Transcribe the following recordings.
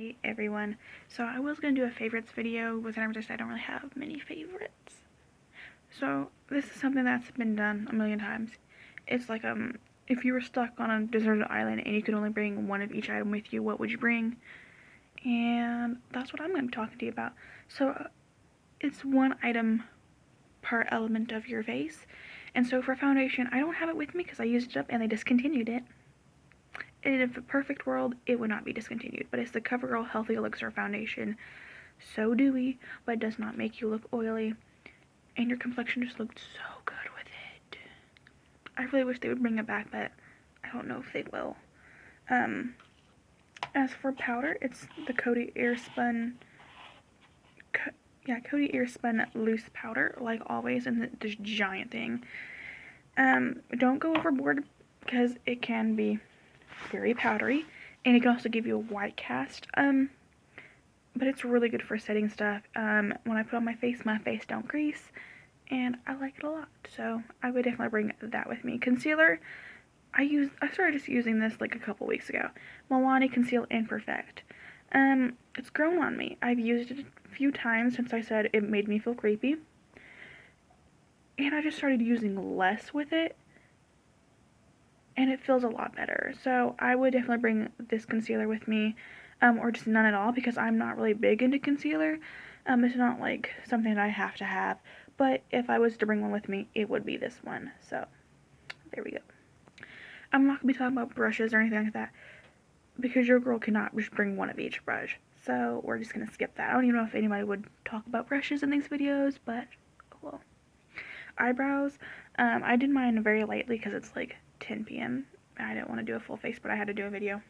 Hey everyone, so I was going to do a favorites video, but then I realized I don't really have many favorites. So this is something that's been done a million times. It's like, if you were stuck on a deserted island and you could only bring one of each item with you, what would you bring? And that's what I'm going to be talking to you about. So it's one item per element of your face. And so for foundation, I don't have it with me because I used it up and they discontinued it. In a perfect world, it would not be discontinued, but it's the CoverGirl Healthy Elixir Foundation. So dewy, but does not make you look oily, and your complexion just looked so good with it. I really wish they would bring it back, but I don't know if they will. As for powder, it's the Coty Airspun loose powder, like always, in this giant thing. Don't go overboard because it can be very powdery, and it can also give you a white cast. But it's really good for setting stuff. When I put on my face don't grease, and I like it a lot. So I would definitely bring that with me. Concealer, I started just using this like a couple weeks ago. Milani Conceal Imperfect. It's grown on me. I've used it a few times since I said it made me feel creepy, and I just started using less with it, and it feels a lot better. So I would definitely bring this concealer with me, or just none at all, because I'm not really big into concealer. It's not like something that I have to have, but if I was to bring one with me, it would be this one. So there we go. I'm not going to be talking about brushes or anything like that, because your girl cannot just bring one of each brush. So we're just going to skip that. I don't even know if anybody would talk about brushes in these videos, but well. Eyebrows, I did mine very lightly because it's like 10 p.m. I didn't want to do a full face, but I had to do a video.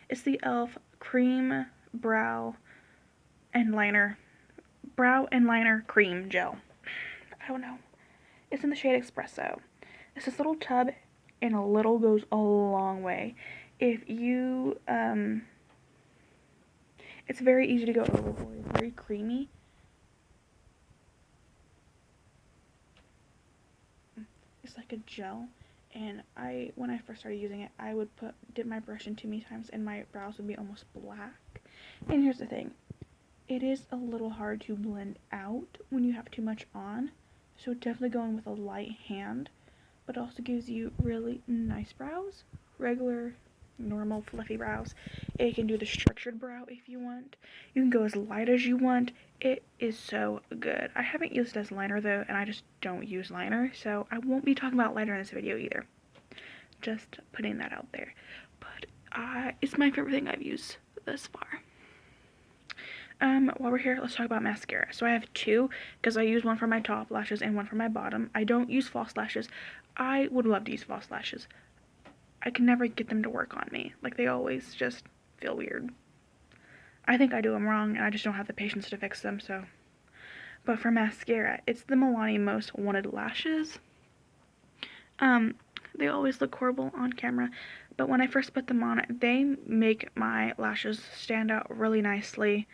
It's the e.l.f. Cream Brow and Liner Cream Gel. I don't know. It's in the shade Espresso. It's this little tub, and a little goes a long way. If you, it's very easy to go overboard. It's very creamy. It's like a gel, and when I first started using it, I would dip my brush in too many times, and my brows would be almost black. And here's the thing. It is a little hard to blend out when you have too much on, so definitely go in with a light hand, but also gives you really nice brows, regular, normal, fluffy brows. It can do the structured brow if you want. You can go as light as you want. It is so good. I haven't used it as liner though, and I just don't use liner, so I won't be talking about liner in this video either. Just putting that out there. But it's my favorite thing I've used thus far. While we're here, let's talk about mascara. So I have two, because I use one for my top lashes and one for my bottom. I don't use false lashes. I would love to use false lashes. I can never get them to work on me. Like, they always just feel weird. I think I do them wrong, and I just don't have the patience to fix them, so. But for mascara, it's the Milani Most Wanted Lashes. They always look horrible on camera, but when I first put them on, they make my lashes stand out really nicely.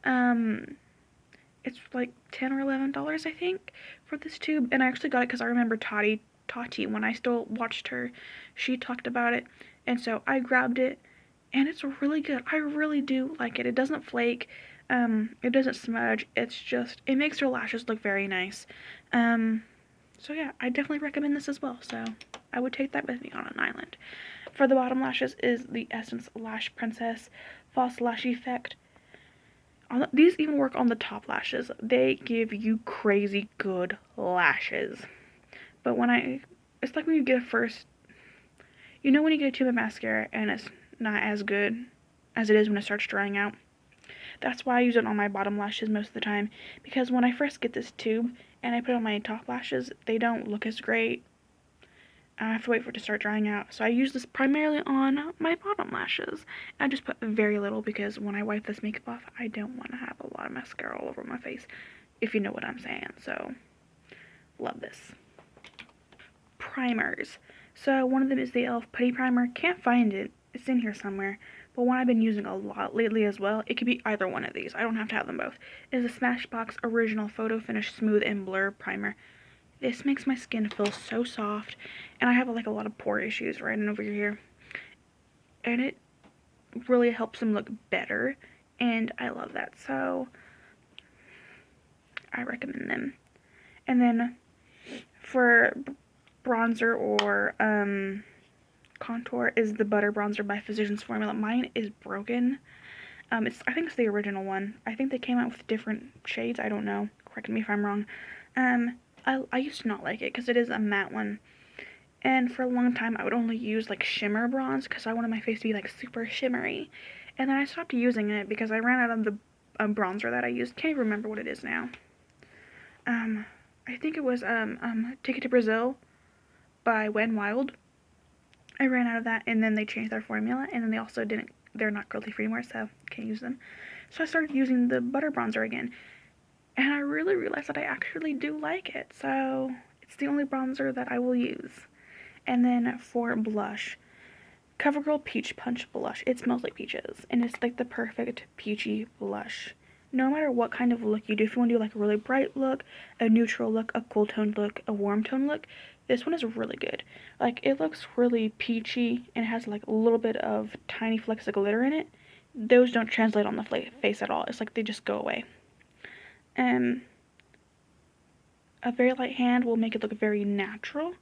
It's like $10 or $11, I think, for this tube, and I actually got it because I remember Tati, when I still watched her, she talked about it, and so I grabbed it, and it's really good. I really do like it. It doesn't flake, it doesn't smudge, it's just, it makes your lashes look very nice. So yeah, I definitely recommend this as well, so I would take that with me on an island. For the bottom lashes is the Essence Lash Princess False Lash Effect. These even work on the top lashes. They give you crazy good lashes. But it's like when you get when you get a tube of mascara and it's not as good as it is when it starts drying out. That's why I use it on my bottom lashes most of the time, because when I first get this tube and I put it on my top lashes, they don't look as great. I have to wait for it to start drying out, so I use this primarily on my bottom lashes. I just put very little because when I wipe this makeup off, I don't want to have a lot of mascara all over my face, if you know what I'm saying. So, love this. Primers. So one of them is the e.l.f. Putty Primer. Can't find it. It's in here somewhere. But one I've been using a lot lately as well. It could be either one of these. I don't have to have them both. It is a Smashbox Original Photo Finish Smooth and Blur Primer. This makes my skin feel so soft, and I have like a lot of pore issues right over here, and it really helps them look better and I love that, so I recommend them. And then for bronzer or contour is the Butter Bronzer by Physicians Formula. Mine is broken. I think it's the original one. I think they came out with different shades. I don't know. Correct me if I'm wrong. I used to not like it because it is a matte one. And for a long time, I would only use like shimmer bronze because I wanted my face to be like super shimmery. And then I stopped using it because I ran out of the bronzer that I used. Can't even remember what it is now. I think it was Ticket to Brazil by Wet n Wild. I ran out of that, and then they changed their formula, and then they also didn't. They're not cruelty free anymore, so can't use them. So I started using the Butter Bronzer again, and I really realized that I actually do like it. So it's the only bronzer that I will use. And then for blush, CoverGirl Peach Punch Blush. It smells like peaches, and it's like the perfect peachy blush. No matter what kind of look you do, if you want to do like a really bright look, a neutral look, a cool toned look, a warm tone look, this one is really good. Like, it looks really peachy and has like a little bit of tiny flecks of glitter in it. Those don't translate on the face at all. It's like they just go away. A very light hand will make it look very natural.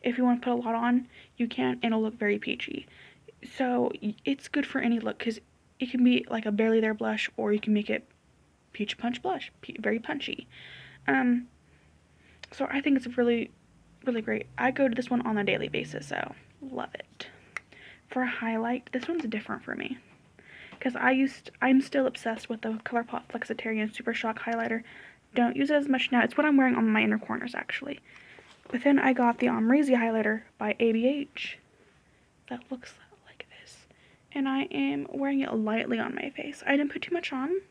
If you want to put a lot on, you can, and it'll look very peachy. So it's good for any look because it can be like a barely there blush, or you can make it peach punch blush, very punchy. So I think it's really, really great. I go to this one on a daily basis, so love it. For a highlight, this one's different for me because I'm still obsessed with the ColourPop Flexitarian Super Shock highlighter. Don't use it as much now. It's what I'm wearing on my inner corners actually. But then I got the Omrazy highlighter by ABH that looks like this, and I am wearing it lightly on my face. I didn't put too much on,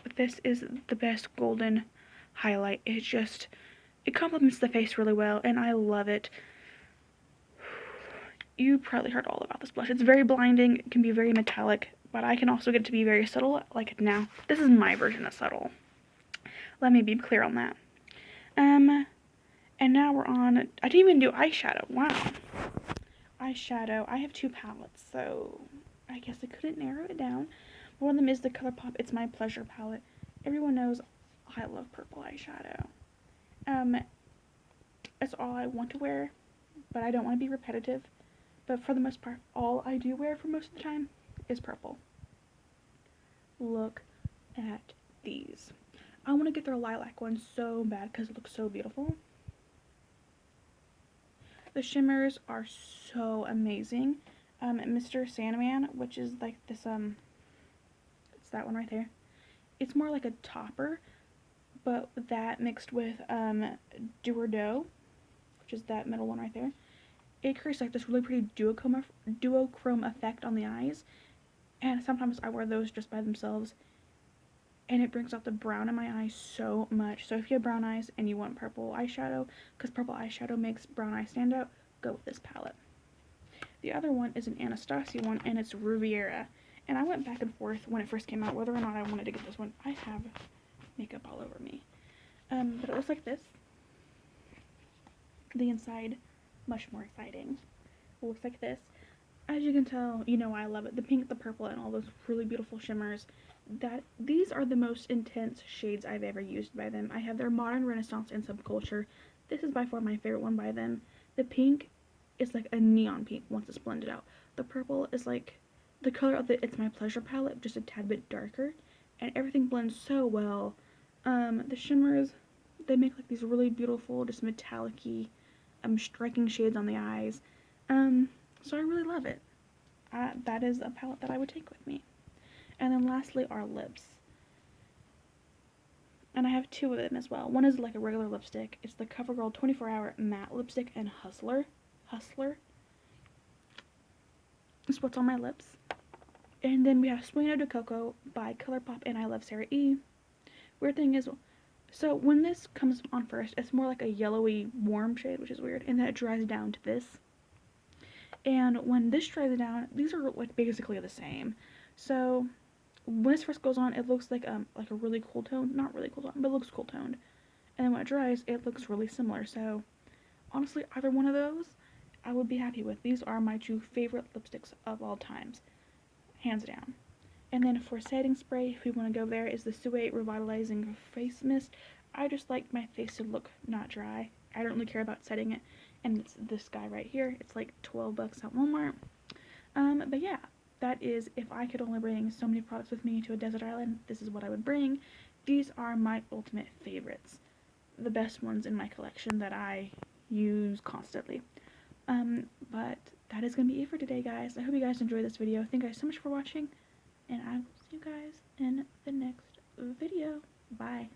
but this is the best golden highlight. It complements the face really well, and I love it. You probably heard all about this blush. It's very blinding, it can be very metallic, but I can also get it to be very subtle, like now. This is my version of subtle. Let me be clear on that. And now we're on, I didn't even do eyeshadow, wow. Eyeshadow, I have two palettes, so I guess I couldn't narrow it down. One of them is the ColourPop It's My Pleasure palette. Everyone knows I love purple eyeshadow. It's all I want to wear, but I don't want to be repetitive. But for the most part, all I do wear for most of the time is purple. Look at these. I want to get their lilac one so bad because it looks so beautiful. The shimmers are so amazing. Mr. Sandman, which is like this, it's that one right there. It's more like a topper, but that mixed with Duo, which is that middle one right there. It creates like this really pretty duochrome effect on the eyes, and sometimes I wear those just by themselves, and it brings out the brown in my eyes so much. So if you have brown eyes and you want purple eyeshadow, because purple eyeshadow makes brown eyes stand out, go with this palette. The other one is an Anastasia one, and it's Riviera. And I went back and forth when it first came out whether or not I wanted to get this one. I have makeup all over me. But it looks like this. The inside, much more exciting. It looks like this. As you can tell, you know I love it. The pink, the purple, and all those really beautiful shimmers. These are the most intense shades I've ever used by them. I have their Modern Renaissance and Subculture. This is by far my favorite one by them. The pink is like a neon pink once it's blended out. The purple is like the color of the It's My Pleasure palette, just a tad bit darker. And everything blends so well. The shimmers, they make like these really beautiful, just metallic-y, striking shades on the eyes. So I really love it. That is a palette that I would take with me. And then lastly, our lips. And I have two of them as well. One is like a regular lipstick. It's the CoverGirl 24-Hour Matte Lipstick and Hustler. It's what's on my lips. And then we have Sueño de Coco by ColourPop and I Love Sarah E. Weird thing is, so when this comes on first, it's more like a yellowy warm shade, which is weird, and then it dries down to this. And when this dries down, these are like basically the same. So when this first goes on, it looks like a really cool tone. Not really cool tone, but it looks cool toned. And then when it dries, it looks really similar. So honestly, either one of those, I would be happy with. These are my two favorite lipsticks of all times, hands down. And then for setting spray, if we want to go there, is the Sue Revitalizing Face Mist. I just like my face to look not dry. I don't really care about setting it. And it's this guy right here. It's like $12 at Walmart. But yeah, that is, if I could only bring so many products with me to a desert island, this is what I would bring. These are my ultimate favorites. The best ones in my collection that I use constantly. But that is going to be it for today, guys. I hope you guys enjoyed this video. Thank you guys so much for watching, and I will see you guys in the next video. Bye.